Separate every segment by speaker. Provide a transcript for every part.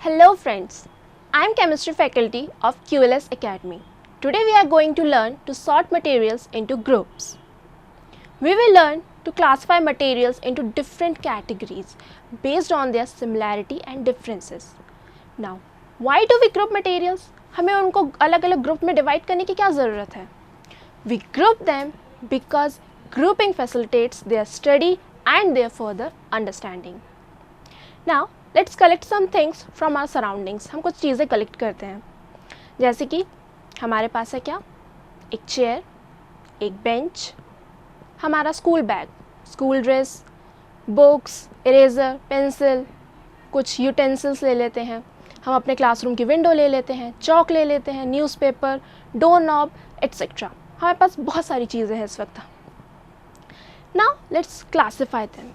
Speaker 1: Hello friends, I am chemistry faculty of QLS Academy. Today we are going to learn to sort materials into groups. We will learn to classify materials into different categories based on their similarity and differences. Now, why do we group materials? हमें उनको अलग अलग group में divide करने की क्या ज़रूरत है? We group them because grouping facilitates their study and their further understanding. Now, let's collect some things from our surroundings. हम कुछ चीज़ें कलेक्ट करते हैं, जैसे कि हमारे पास है क्या, एक चेयर, एक बेंच, हमारा school bag, school dress, books, eraser, pencil, कुछ यूटेंसिल्स ले लेते हैं, हम अपने क्लासरूम की विंडो ले लेते हैं, चॉक ले लेते हैं, न्यूज़पेपर, डोर नॉब एट्सेट्रा. हमारे पास बहुत सारी चीज़ें हैं इस वक्त. Now let's classify them.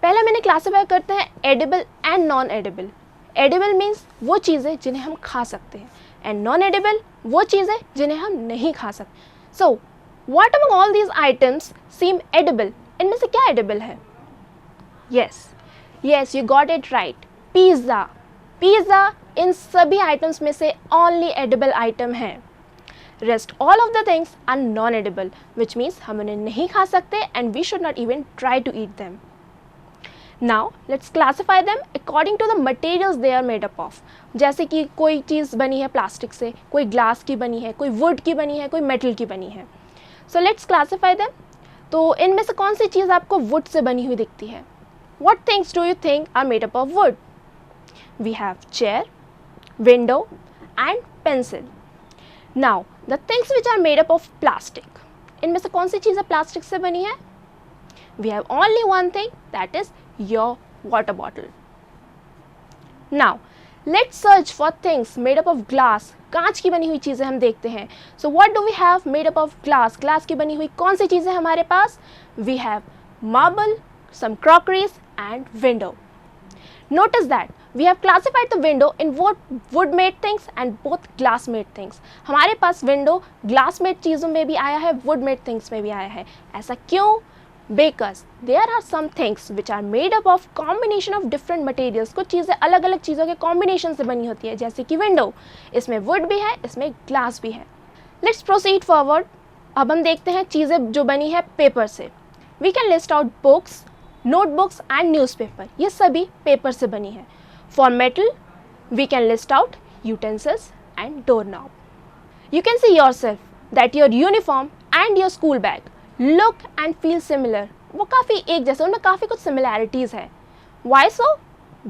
Speaker 1: पहले मैंने क्लासीफाई करते हैं edible and non edible. Edible means वो चीज़ें जिन्हें हम खा सकते हैं, एंड नॉन एडिबल वो चीज़ें जिन्हें हम नहीं खा सकते. So what among all these items seem edible? इनमें से क्या एडिबल है? Yes you got it right, pizza. Pizza इन सभी आइटम्स में से ओनली एडिबल आइटम है. Rest all of the things are non edible, which means हम उन्हें नहीं खा सकते and we should not even try to eat them. Now let's classify them according to the materials they are made up of. जैसे कि कोई चीज़ बनी है प्लास्टिक से, कोई ग्लास की बनी है, कोई वुड की बनी है, कोई मेटल की बनी है. So let's classify them. तो इनमें से कौन सी चीज़ आपको वुड से बनी हुई दिखती है? What things do you think are made up of wood? We have chair, window and pencil. Now the things which are made up of plastic. इनमें से कौन सी चीज़ें प्लास्टिक से बनी है? We have only one thing, that is your water bottle. Now let's search for things made up of glass. कांच की बनी हुई चीज़ें हम देखते हैं. So what do we have made up of glass? Glass की बनी हुई कौन सी चीज़ें हमारे पास? We have marble, some crockeries and window. Notice that we have classified the window in both wood made things and both glass made things. हमारे पास window glass made चीज़ों में भी आया है, wood made things में भी आया है. ऐसा क्यों? Because there are some things which are made up of combination of different materials. कुछ चीज़ें अलग अलग चीज़ों के combination से बनी होती है, जैसे कि window, इसमें wood भी है, इसमें glass भी है. Let's proceed forward. अब हम देखते हैं चीज़ें जो बनी है पेपर से. We can list out books, notebooks and newspaper. ये सभी पेपर से बनी है. For metal, we can list out utensils and doorknob. You can see yourself that your uniform and your school bag look and feel similar. वो काफ़ी एक जैसे, उनमें काफ़ी कुछ similarities है. Why so?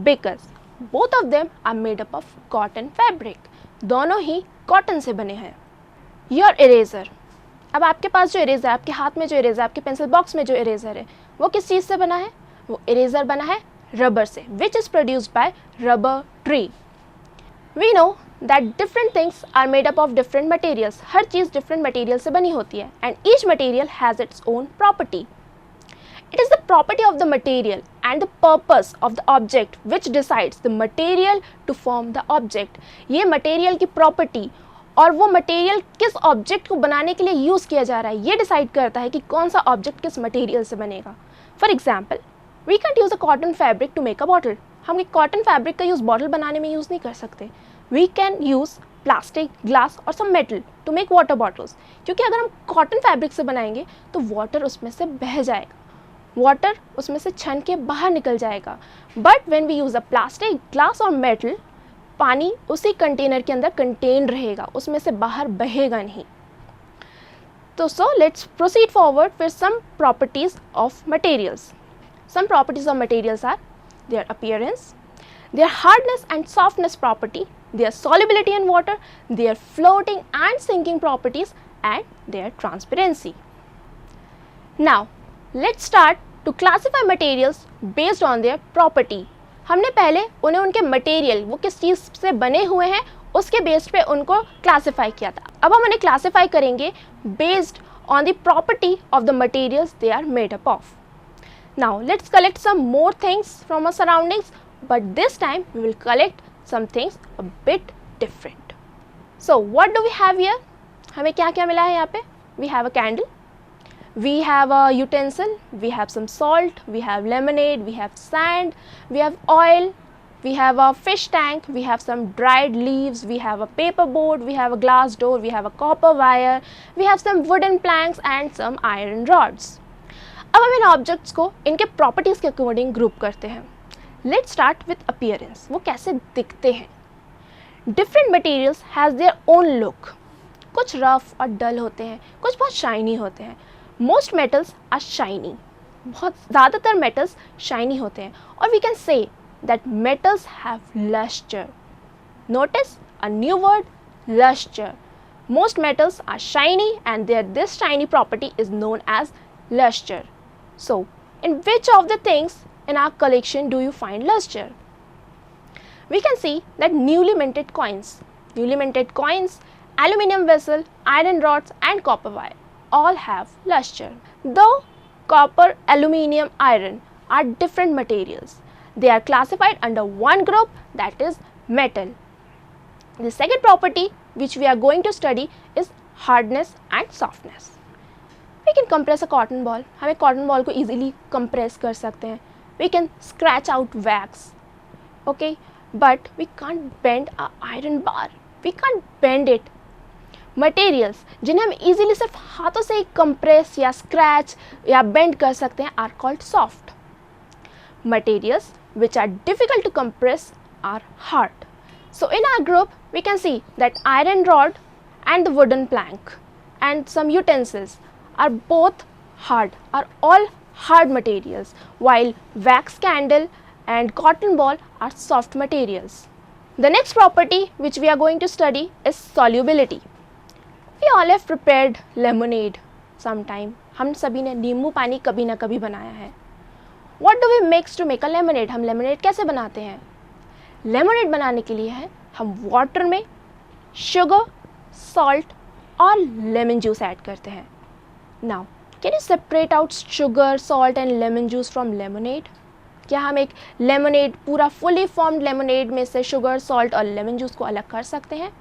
Speaker 1: Because both of them are made up of cotton fabric. दोनों ही cotton से बने हैं. Your eraser. अब आपके पास जो इरेज़र, आपके हाथ में जो इरेज़र, आपके पेंसिल बॉक्स में जो इरेज़र है, वो किस चीज़ से बना है? वो इरेज़र बना है रबर से, which is produced by rubber tree. We know that different things are made up of different materials. Her cheese different material से बनी होती है and each material has its own property. It is the property of the material and the purpose of the object which decides the material to form the object. ये material की property और वो material किस object को बनाने के लिए use किया जा रहा है, ये decide करता है कि कौन सा object किस material से बनेगा. For example, we can't use a cotton fabric to make a bottle. हम एक कॉटन फैब्रिक का यूज़ बॉटल बनाने में यूज़ नहीं कर सकते. We can use plastic, glass और some metal to make water bottles, क्योंकि अगर हम कॉटन फैब्रिक से बनाएंगे तो वाटर उसमें से बह जाएगा, वाटर उसमें से छन के बाहर निकल जाएगा. But when we use a plastic, glass और मेटल, पानी उसी कंटेनर के अंदर कंटेन रहेगा, उसमें से बाहर बहेगा नहीं. तो so let's proceed forward with some properties of materials. Some properties of materials are their appearance, their hardness and softness property, their solubility in water, their floating and sinking properties and their transparency. Now let's start to classify materials based on their property. हमने पहले उन्हें उनके material, वो किस चीज़ से बने हुए हैं, उसके बेस्ड पे उनको क्लासीफाई किया था. अब हम उन्हें क्लासीफाई करेंगे based on the property of the materials they are made up of. Now let's collect some more things from our surroundings, but this time we will collect some things a bit different. So what do we have here? हमें क्या क्या मिला है यहाँ पे? We have a candle, we have a utensil, we have some salt, we have lemonade, we have sand, we have oil, we have a fish tank, we have some dried leaves, we have a paper board, we have a glass door, we have a copper wire, we have some wooden planks and some iron rods. अब हम इन objects को इनके properties के according group करते हैं. Let's start with appearance. वो कैसे दिखते हैं. Different materials has their own look. कुछ रफ और डल होते हैं, कुछ बहुत शाइनी होते हैं. Most metals are shiny. बहुत ज़्यादातर मेटल्स शाइनी होते हैं. और we can say that metals have luster. Notice a new word, luster. Most metals are shiny and this shiny property is known as luster. So, in which of the things in our collection do you find luster? We can see that newly minted coins, aluminium vessel, iron rods and copper wire all have luster. Though copper, aluminium, iron are different materials, they are classified under one group, that is metal. The second property which we are going to study is hardness and softness. We can compress a cotton ball. हम एक cotton ball को easily compress कर सकते हैं. We can scratch out wax. Okay, but we can't bend a iron bar. We can't bend it. Materials जिन्हें हम easily सिर्फ हाथों से ही compress या scratch या bend कर सकते हैं are called soft. Materials which are difficult to compress are hard. So in our group we can see that iron rod and the wooden plank and some utensils are both hard, are all hard materials, while wax candle and cotton ball are soft materials. The next property which we are going to study is solubility. We all have prepared lemonade sometime. हम सभी ने नींबू पानी कभी ना कभी बनाया है. What do we mix to make a lemonade? हम lemonade कैसे बनाते हैं? Lemonade बनाने के लिए है हम water में sugar, salt और lemon juice ऐड करते हैं. Now, can you separate out sugar, salt and lemon juice from lemonade? क्या हम एक lemonade पूरा fully formed lemonade में से sugar, salt और lemon juice को अलग कर सकते हैं?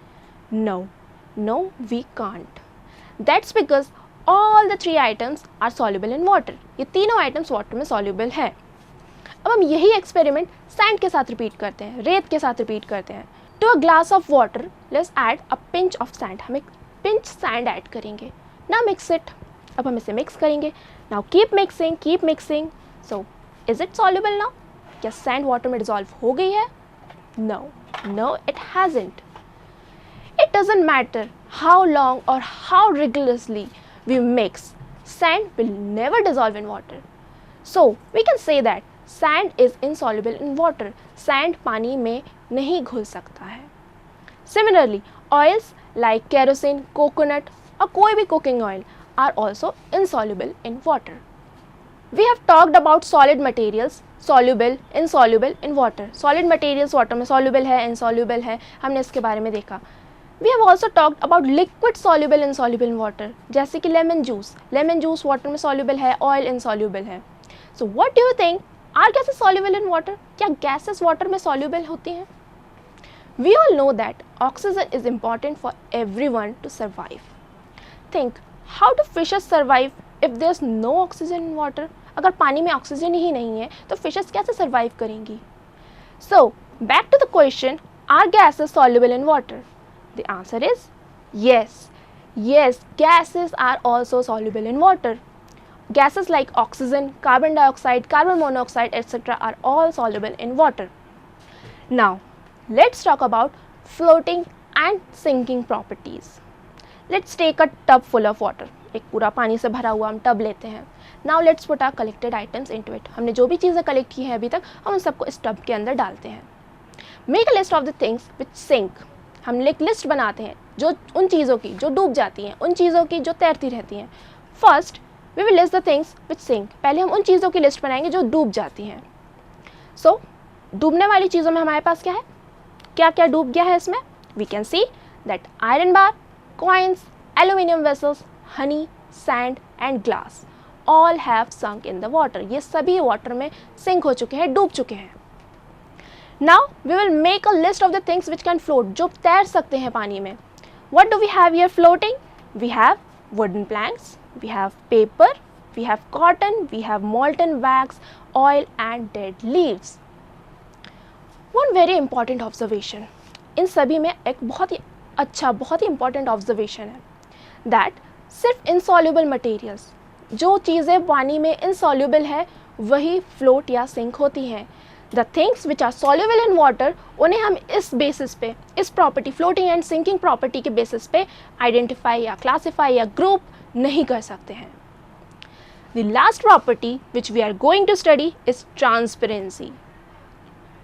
Speaker 1: No, we can't. That's because all the three items are soluble in water. ये तीनों items water में soluble है. अब हम यही experiment sand के साथ repeat करते हैं, रेत के साथ repeat करते हैं. To a glass of water, let's add a pinch of sand. हम एक pinch sand add करेंगे. Now mix it. अब हम इसे mix करेंगे. Now keep mixing. So, is it soluble now? क्या sand water में dissolve हो गई है? No, it hasn't. It doesn't matter how long or how rigorously we mix, sand will never dissolve in water. So we can say that sand is insoluble in water. Sand पानी में नहीं घुल सकता है. Similarly, oils like kerosene, coconut और कोई भी cooking oil are also insoluble in water. We have talked about solid materials, soluble, insoluble in water. Solid materials water में soluble है, insoluble है, हमने इसके बारे में देखा. We have also talked about liquid soluble, insoluble in water. जैसे कि lemon juice water में soluble है, oil insoluble है. So what do you think? Are gases soluble in water? क्या gases water में soluble होती हैं? We all know that oxygen is important for everyone to survive. Think, how do fishes survive if there's no oxygen in water? अगर पानी में oxygen ही नहीं है तो फिशेस कैसे सर्वाइव करेंगी? So back to the question, are gases soluble in water? The answer is yes. Yes, gases are also soluble in water. Gases like oxygen, carbon dioxide, carbon monoxide, etc. are all soluble in water. Now, let's talk about floating and sinking properties. Let's take a tub full of water. एक पूरा पानी से भरा हुआ हम tub लेते हैं. Now let's put our collected items into it. हमने जो भी चीज़ें कलेक्ट की हैं अभी तक हम उन सबको इस टब के अंदर डालते हैं. Make a list of the things which sink. हम एक लिस्ट बनाते हैं जो उन चीज़ों की जो डूब जाती हैं, उन चीज़ों की जो तैरती रहती हैं. First we will list the things which sink. पहले हम उन चीज़ों की लिस्ट बनाएंगे जो डूब जाती हैं. सो डूबने वाली चीज़ों में हमारे पास क्या है, क्या क्या डूब गया है इसमें? We can see that iron bar, coins, aluminium vessels, honey, sand and glass all have sunk in the water. ये सभी वाटर में सिंक हो चुके हैं, डूब चुके हैं. Now we will make a list of the things which can float, जो तैर सकते हैं पानी में. What do we have here floating? We have wooden planks, we have paper, we have cotton, we have molten wax, oil and dead leaves. One very important observation, इन सभी में एक बहुत ही अच्छा, बहुत ही इंपॉर्टेंट ऑब्जर्वेशन है दैट सिर्फ इनसॉल्युबल मटेरियल्स, जो चीज़ें पानी में इनसॉल्युबल है वही फ्लोट या सिंक होती हैं। The things which are soluble in water, उन्हें हम इस बेसिस पे, इस property, floating and sinking property के बेसिस पे आइडेंटिफाई या क्लासीफाई या ग्रुप नहीं कर सकते हैं। The last property which we are going to study is transparency.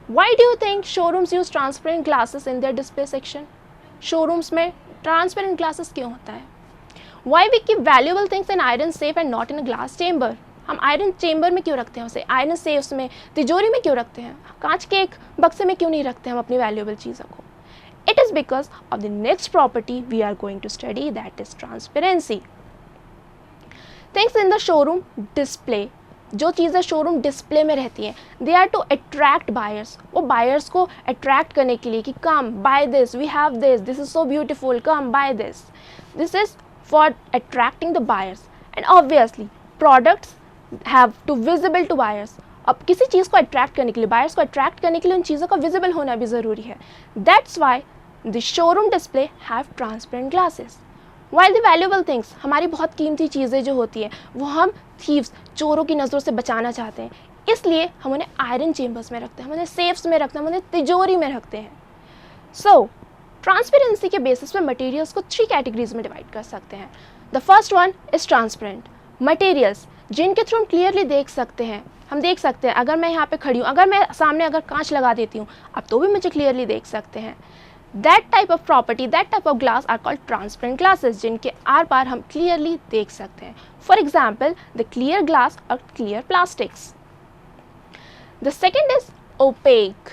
Speaker 1: Why do you think showrooms use transparent glasses in their display section? Showrooms में transparent glasses क्यों होता है? Why we keep valuable things in iron safe and not in a glass chamber? हम iron chamber में क्यों रखते हैं उसे, आयरन सेफ्स में, तिजोरी में क्यों रखते हैं, कांच के एक बक्से में क्यों नहीं रखते हम अपनी वैल्यूएबल चीज़ों को? It is because of the next property we are going to study, that is transparency. Things in the showroom display, जो चीज़ें शोरूम डिस्प्ले में रहती हैं, they are to attract buyers, वो बायर्स को अट्रैक्ट करने के लिए कि come buy this, we have this, this is so beautiful, come buy this. This is for attracting the buyers and obviously products have to visible to buyers. अब किसी चीज़ को attract करने के लिए, बायर्स को अट्रैक्ट करने के लिए उन चीज़ों का विजिबल होना भी ज़रूरी है। That's why the showroom display have transparent glasses. While the valuable things, हमारी बहुत कीमती चीज़ें जो होती हैं वो हम थीव्स, चोरों की नज़रों से बचाना चाहते हैं, इसलिए हम उन्हें आयरन चेम्बर्स में रखते हैं, हम उन्हें सेफ्स में रखते हैं, हम उन्हें तिजोरी में रखते हैं। सो ट्रांसपेरेंसी के बेसिस पे मटेरियल्स को 3 कैटेगरीज में डिवाइड कर सकते हैं। The first one is transparent materials, जिनके थ्रू हम क्लियरली देख सकते हैं। हम देख सकते हैं, अगर मैं यहाँ पे खड़ी हूँ, अगर मैं सामने अगर कांच लगा देती हूँ अब तो भी मुझे क्लियरली देख सकते हैं। That type of property, that type of glass are called transparent glasses, जिनके आर पार हम क्लियरली देख सकते हैं। For example the clear glass और clear plastics. The second is opaque,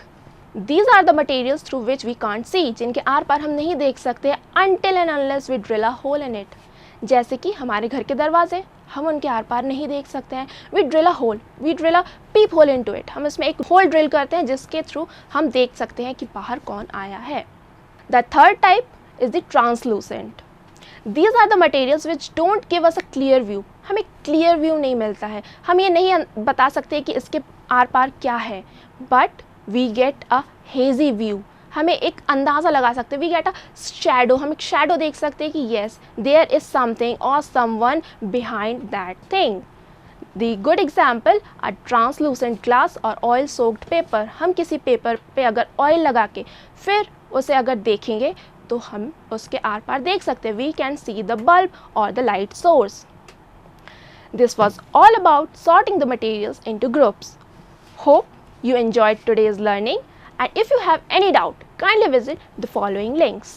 Speaker 1: these are the materials through which we can't see, जिनके आर पार हम नहीं देख सकते until and unless we drill a hole in it. जैसे कि हमारे घर के दरवाजे, हम उनके आर पार नहीं देख सकते हैं। We drill a hole, we drill a peep hole into it, हम इसमें एक होल ड्रिल करते हैं जिसके थ्रू हम देख सकते हैं कि बाहर कौन आया है। The third type is the translucent, these are the materials which don't give us a clear view, हमें क्लियर व्यू नहीं मिलता है, हम ये नहीं बता सकते कि इसके आर पार क्या है, but we get a hazy view, हमें एक अंदाज़ा लगा सकते हैं, वी गेट अ शैडो, हम एक शैडो देख सकते हैं कि येस देयर इज समथिंग और someone behind that thing. The good example a translucent glass और ऑयल सोक्ड पेपर, हम किसी पेपर पे अगर ऑयल लगा के फिर उसे अगर देखेंगे तो हम उसके आर पार देख सकते हैं, we can see the bulb और the light source. This was all about sorting the materials into groups. Hope you enjoyed today's learning, and if you have any doubt, kindly visit the following links.